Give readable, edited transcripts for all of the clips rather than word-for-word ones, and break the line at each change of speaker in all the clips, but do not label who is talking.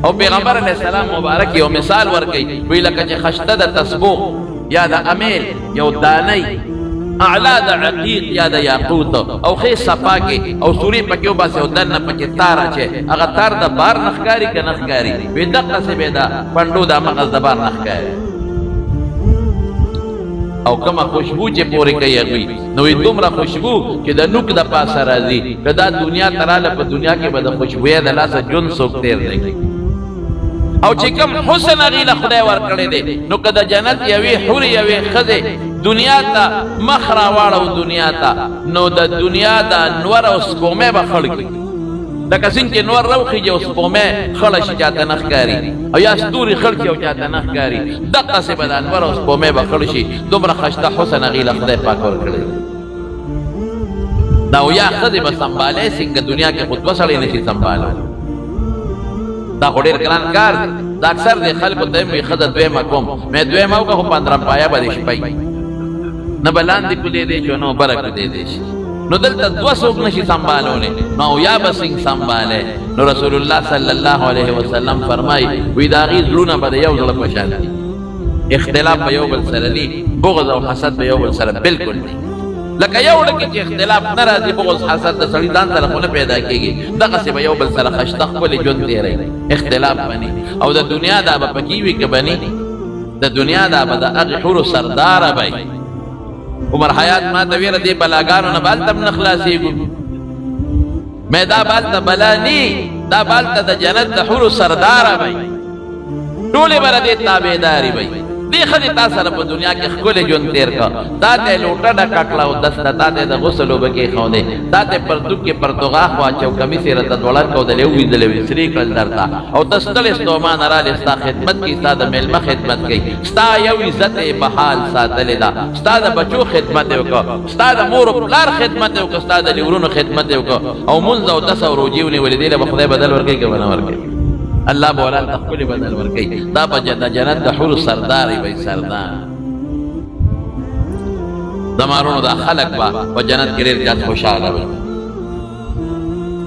او پیغمبر علیہ السلام مبارک یو مثال ورکي وی لکه چې خشته د تسبوح یا د امیل یو دانی اعلا د عقیق یا د یاقوت او خې صفا کې او سوري پکې وباسه او دنه پکې تار چې هغه تار د بار نخکاری کې نخکاری وی دقه څه بيدا پندو د مغز د بار نخکاری او کما خوشبو چې پورې کوي هغه نو دومره خوشبو چې د نوک د پاسه راځي کدا دنیا تراله په دنیا کې به د خوشبوې د لاسه جون سوک تیر دی او چې کوم حسن غیله خدای ور کړی دی نو کدا جنت یوي حور یوي خزه دنیا ته مخرا واړو دنیا ته نو د دنیا د انور او سپومه به خړکی د کسین کې نور روخي جو سپومه خړش چاته نخکاری او یا ستوري خړکی او چاته نخکاری دغه څه به د انور او سپومه به خړشي دومره خشته حسن غیله خدای پاک ور کړی دا یا خدای به سنباله څنګه دنیا کې خود وسړی نشي سنباله دا ډېر ګران کار دا اکثر د خلکو ته می خدای دوی مکوم مې دوی مو کو 15 پایا به شپای نه بلاندې کو دې دې چونو برک دې دې نو دلته دو څوک نشي سنبالونه نو یا بسنګ سنباله نو رسول الله صلی الله علیه وسلم فرمای وی دا غي زړونه به یو ځل پښان اختلاف به یو بل سره دي بغض او حسد به یو بل سره بالکل دي لکه یو لکه چې اختلاف ناراضي بغض حسد د سړي ځان سره خونه پیدا کیږي دغه څه به یو بل سره خشته خپل ژوند دی اختلاف بني او د دنیا دا به پکې وي کې بني د دنیا دا به د هغه حور سردار به عمر حیات ما ته ویره دی بلاګانو نه بالتم نخلاصيږي مې دا بالته بلانی دا بالته د جنت د حور سردار به ټول بر دې تابعداري به دی خدای تاسو سره په دنیا کې خپل ژوند تیر کا دا ته لوټه ډکړه او دسته ته د غسل وبکې خو دې دا ته پرتو کې پرتوغا خواچو کمی سره د ډالر کو دلې وې دلې سری کړل درتا او تستل استومان را لستا خدمت کی ساده ملما خدمت کی ستا یو عزت په حال ساتل دا ستا د بچو خدمت وکړه ستا د مور او پلار خدمت وکړه ستا د لورونو خدمت وکړه او منځ او تاسو روجیونی ولې دې به خدای بدل ورکړي کې ونه ورکړي الله بولا تخپل بدل ورکي دا په جنت د حور سرداري وي سردار زمارونو دا خلق با په جنت کې ډېر ځات خوشاله وي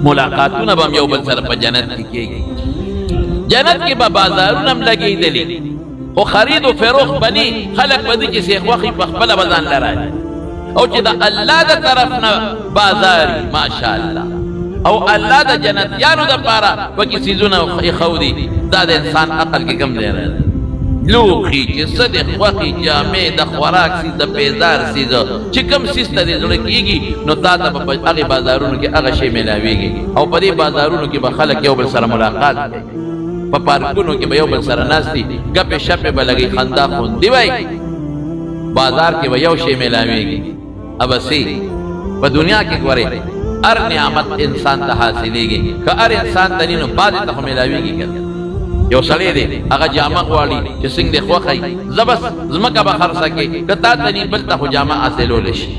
ملاقاتونه به یو بل سره په جنت کې کېږي جنت کې به بازارونه هم لګېدلي خو خرید او فروخت بني خلق به دي چې سیخ وخي په خپل بدن لري او چې دا الله د طرف نه بازاري ماشاءالله او الله د جنتیانو د پاره پکې سيزونه خودي دا د انسان عقل کې کم دی لوخي چې صدق وقي جامع د خوراک سي د بیزار سي چې کم سیسته دې جوړ کیږي نو تا ته په هغه بازارونو کې هغه شی ملاويږي او په دې بازارونو کې به خلک یو بل سره ملاقات کوي په پارکونو کې به یو بل سره ناشتي غپې شپې به لګي خندا خوندي وای بازار کې به یو شی ملاويږي ابسي په دنیا کې ګوري هر نعمت انسان ته حاصلېږي که هر انسان ته نو بعد ته ملاويږي یو سړی دی هغه جامه غواړي چې څنګه خوخی زبس زمکه به خرڅه کې کته ته نی بل ته جامه حاصلول شي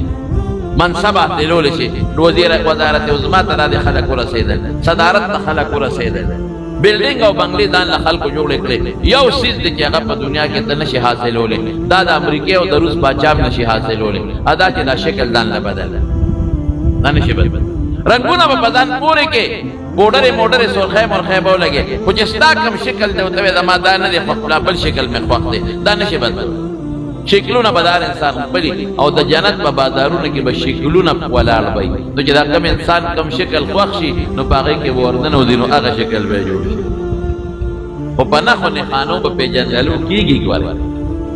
منصب حاصلول شي وزیر وزارت عظما ته د خلکو رسیدل صدارت ته خلکو رسیدل بلډینګ او بنگلې ځان له خلکو جوړ کړي یو سیس د هغه په دنیا کې ته نشي حاصلول دا د امریکا او د روس بادشاہ نشي حاصلول ادا چې دا شکل ځان له بدل نه نشي بدل رنگونه په بدن پورې کې بورډر موټر سرخه مرخه به لګي خو چې ستا کوم شکل دی ته زما دا نه دی خپل بل شکل مې خوښ دی دا نشي بدل شکلونه بدل انسان خپل او د جنت په بازارونو کې به شکلونه ولاړ وي نو چې دا کوم انسان کوم شکل خوښ شي نو باغې کې ورننه ودینو هغه شکل به جوړ شي او په نه خو نه خانو په پیجنلو کېږي ګوره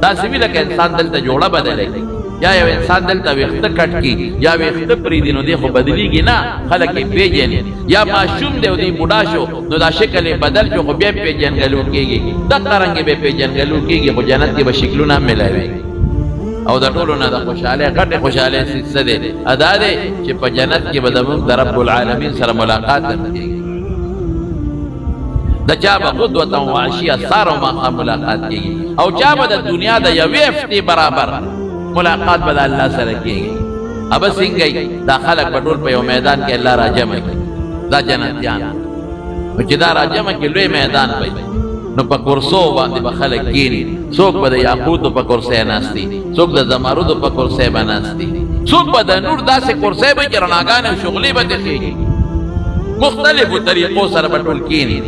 دا سوي لکه انسان دلته جوړه بدلای یا یو انسان دلته وخت کټ کی یا وخت پری دینو دی خو بدلیږي نه خلک پیجن یا معشوم دی او دی بوډا شو نو دا شکل بدل شو خو بیا پیجنګلو کېږي د قرنګ به پیجنګلو کېږي خو جنت کې به شکلونه ملایوي او د ټولو نه د خوشاله غټه خوشاله څه ده ادا ده چې په جنت کې به د رب العالمین سره ملاقات کېږي د چا به قدوه او عشیه سره ملاقات کېږي او چا به د دنیا د یوې هفتې برابر ملاقات به الله سره کېږي اب څنګه دا خلک په ټول په یو میدان کې الله راجمع کوي دا جنتیان او چې دا راجمع کې لوی میدان وي نو په کورسو باندې به خلک کېني څوک به د یاقوت په کورسې ناشتي څوک د زمرد په کورسې باندې څوک به د نور داسې کورسې به چې رڼاګانې شغلې به دخېږي مختلفو طریقو سره به ټول کېني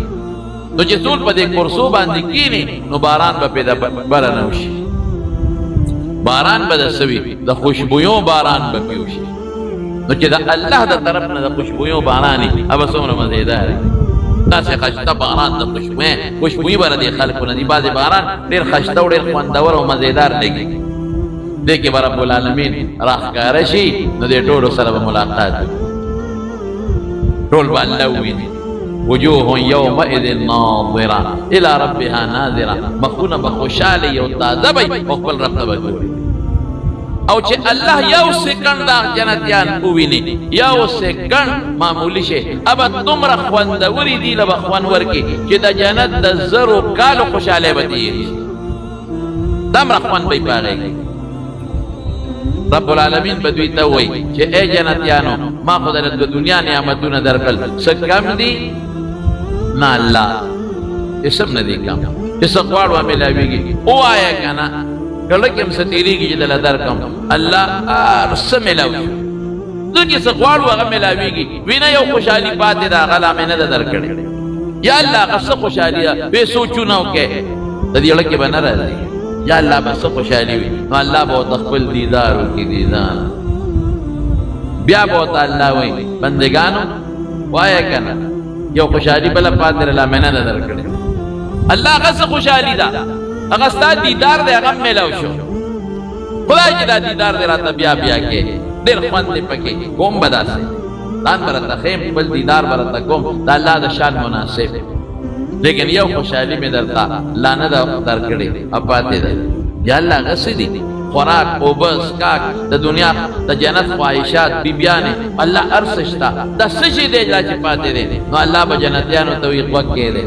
نو چې ټول په دې کرسو باندې کینی نو باران به پیدا بره نه وشي باران به د سوي د خوشبویو باران به پیوشي نو چې د الله د طرف نه د خوشبویو باران ابه څومره مزیدار داسې خشته باران د خوشبویي به د خلکو نه دي بعضې باران ډېر خشته او ډېر خوندور او مزیدار لګي دې کې به رب العالمین راښکاره شي نو دې ټولو سره به ملاقات ټول به الله وویني وجوه یومئذ ناظره الى ربها ناظره مخونه به خوشحاله او تازه وي او خپل رب ته به ګوري او چې الله یو سکند دا جنتیان وویني یو سکند معمولی شي ابا دومره خوندوري دي له به خوند ورکړي چې د جنت د زرو کالو خوشحاله به تېرېږي دومره خوند به یې په هغې کې رب العالمین به دوی ته ووایي چې ای جنتیانو ما خو درته د دنیا نعمتونه درکړل څه کم دي نه الله اسم نه دي کم چې څه غواړو میلاویږي ووایه که نه کله کې هم څه تېرېږي چې دله درکړم الله هر څه میلاو شو زه چې څه غواړو هغه میلاویږي وینه یو خوشحالي پاتې ده هغه لا مې نه ده درکړې یا الله هغه څه خوشحالي ده وې سوچونه وکړې د دې زړه کې به نه راځي یا الله به څه خوشحالي وي نو الله به ورته خپل دیدار وکړي دیدار بیا به ورته الله وایي بندګانو وایه که نه یو خوشحالي بله پاتې لا مې نه ده درکړې الله هغه څه خوشحالي ده هغه ستا دیدار دی هغه میلاو شو خدای چې دا دیدار دی راته بیا بیا کې ډېر خوند دی پکې کوم به داسې ځان به راته ښیم بل دیدار به راته کوم د الله د شان مناسب لیکن یو خوشحالي مې درته لا نه ده درکړې او پاتې ده یا الله هغه څه دي خوراک اوبه څښاک د دنیا د جنت خواهشات بیبیانې الله هر څه شته دا څه شی دی چې پاتې دی نو الله به جنتیانو ته وایي غوږ کښېږدی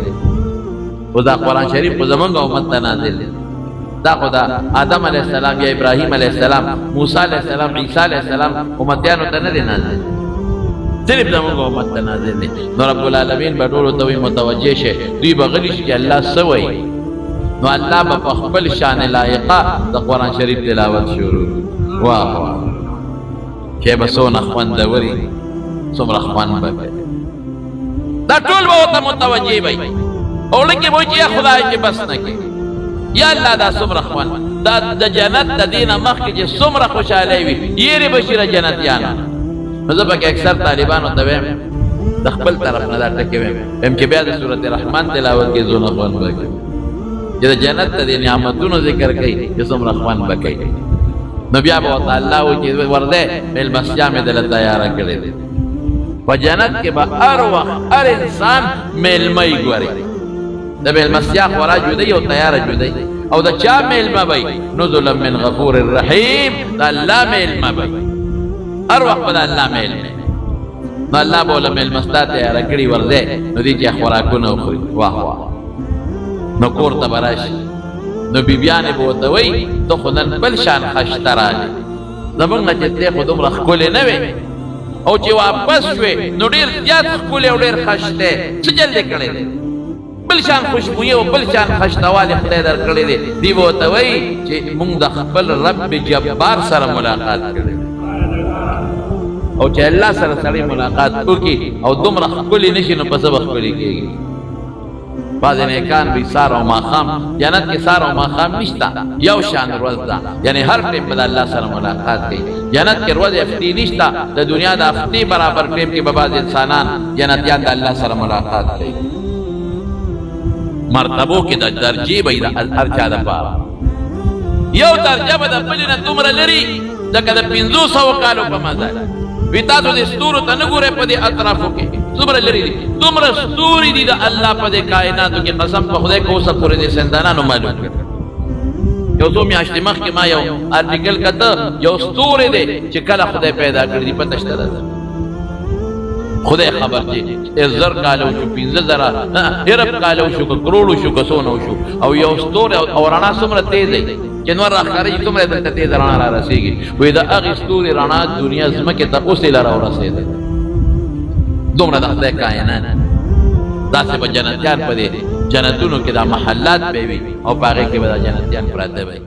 خو دا قرآن شریف خو زمونږ امت ته نازل دی دا خو دا آدم علیه السلام یا ابراهیم علیه السلام موسی علیه السلام عیسی علیه السلام امتیانو ته نه دی نازل صرف زمونږ امت ته نازل دی نو رب العالمین به ټولو ته وایي متوجه شي دوی به غلي شي چې الله څه وایي نو الله به په خپل شان لایقه د قرآن شریف تلاوت شروع واه واه چې به څونه خوندوري څومره خوند به دا ټول به ورته متوجه وي او لکه وایي چې یا خدای چې بس نه کې یا الله دا څومره خوند دا د جنت د دې نه مخکې چې څومره خوشحالۍ وي یېرې به شي د جنتیانو نو زه پکې اکثر طالبانو ته وایم د خپل طرف نه دا ټکې وایم چې بیا د سورت رحمان تلاوت کې زونه خوند به کوي چې د جنت د دې نعمتونو ذکر کوي چې څومره خوند به کوي نو بیا به ورته الله وایي چې ورده میلمستیا مې دله تیاره کړې ده په جنت کې به هر وخت هر انسان میلمه یې ګوري د میلمستیا خورا جدی او تیاره جدی او د چا میلمه وي نزلا من غفور الرحیم د الله میلمه وي هر وخت به د الله میلمه نو الله به له میلمستا تیاره کړي ورځی نو دې چې خوراکونه وخوري واه واه نو کور ته به راشي نو بیبیانې به ورته وایي ته خو نن بل شان خشته راغلې زمونږ نه چې تی خو دومره ښکلې نه وې او چې واپس شوې نو ډېر زیات ښکلې او ډېر خشته څه جل دې کړی دی بل شان خوشبویي او بل شان خشتوالی خدای درکړی دی دوی به ورته وایي چې مونږ د خپل رب جبار سره ملاقات کړی او چې الله سره سړی ملاقات وکړي او دومره ښکلي نه شي نو په څه به ښکلي کېږي بعضې نیکان وي سار او ماښام جنت کې سار او ماښام نشته یو شان ورځ ده یعنې هر ټیم به د الله سره ملاقات کوي جنت کې ورځ هفتې نشته د دنیا د هفتې برابر ټیم کې به بعض انسانان جنتیان د الله سره ملاقات کوي مرتبو کې د درجې به د هر چا دپاره یو درجه به د بلې نه دومره لري لکه د 500 کالو په مزل وي تاسو د ستورو ته نه ګورئ په دې اطرافو کې دومره لري دي دومره ستوري دي د الله په دې کائناتو کې قسم په خدای که اوسه پورې د سیندانانو معلوم کړ یو څو میاشتې مخکې ما یو ارټیکل کته یو ستوری دی چې کله خدای پیدا کړی دی پته شته ده خدای خبر چې 1000 کاله وشو 15000 ارب کاله وشو که کروڑ وشو که څونه وشو او یو ستوری او رڼا څومره تیز دی چې نور راښکارېږي څومره دلته تیز رڼا را رسېږي وایي د هغې ستوري رڼا دنیا ځمکې ته اوس یې له راورسېده دومره د خدای کائنات داسې به جنتیان په دې جنتونو کې دا محلات به وي او په هغې کې به دا جنتیان پراته وي